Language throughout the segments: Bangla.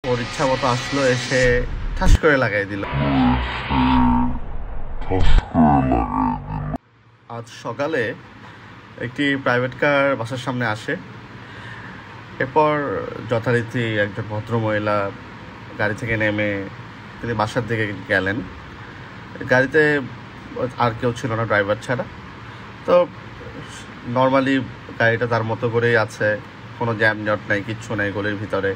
ওর ইচ্ছা মতো আসলো, এসে ঠাস করে লাগাই দিল। আজ সকালে একটি প্রাইভেট কার বাসার সামনে আসে। এরপর যথারীতি একজন ভদ্রমহিলা গাড়ি থেকে নেমে তিনি বাসার দিকে গেলেন। গাড়িতে আর কেউ ছিল না ড্রাইভার ছাড়া। তো নর্মালি গাড়িটা তার মতো করেই আছে, কোনো জ্যামজট নাই, কিচ্ছু নেই গলির ভিতরে।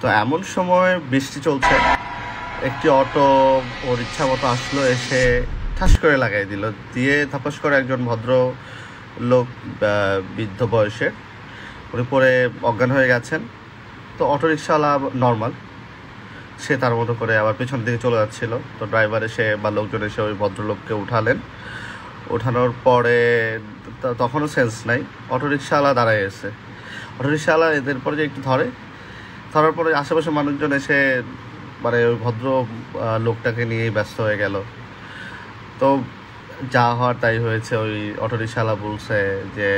তো এমন সময় বৃষ্টি চলছে, একটি অটো ওর ইচ্ছা মতো আসলো, এসে ঠাস করে লাগাই দিল। দিয়ে তাপস করে একজন ভদ্র লোক, বৃদ্ধ বয়সের, উনি পরে অজ্ঞান হয়ে গেছেন। তো অটো রিক্সাওয়ালা নর্মাল, সে তার মতো করে আবার পেছন দিকে চলে যাচ্ছিল। তো ড্রাইভার এসে বা লোকজন এসে ওই ভদ্রলোককে উঠালেন। ওঠানোর পরে তখনও সেন্স নাই, অটো রিক্সাওয়ালা দাঁড়ায় এসে। অটো রিক্সাওয়ালা এদের পরে যে একটু ধরার পরে আশেপাশে মানুষজন এসে মানে ওই ভদ্র লোকটাকে নিয়েই ব্যস্ত হয়ে গেল। তো যা হওয়ার তাই হয়েছে। ওই অটো রিক্সাওয়ালা বলছে যে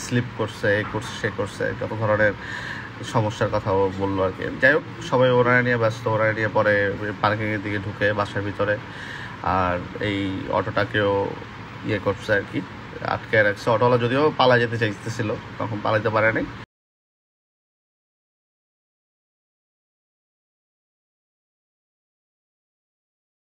স্লিপ করছে, এ করছে, সে করছে, যত ধরনের সমস্যার কথাও বললো আর কি। যাই হোক, সবাই ওনারা নিয়ে ব্যস্ত। ওনারা নিয়ে পরে পার্কিংয়ের দিকে ঢুকে বাসার ভিতরে আর এই অটোটাকেও করছে আর কি, আটকে রাখছে। অটোওয়ালা যদিও পালা যেতে চাইতেছিল, তখন পালাইতে পারে নাই।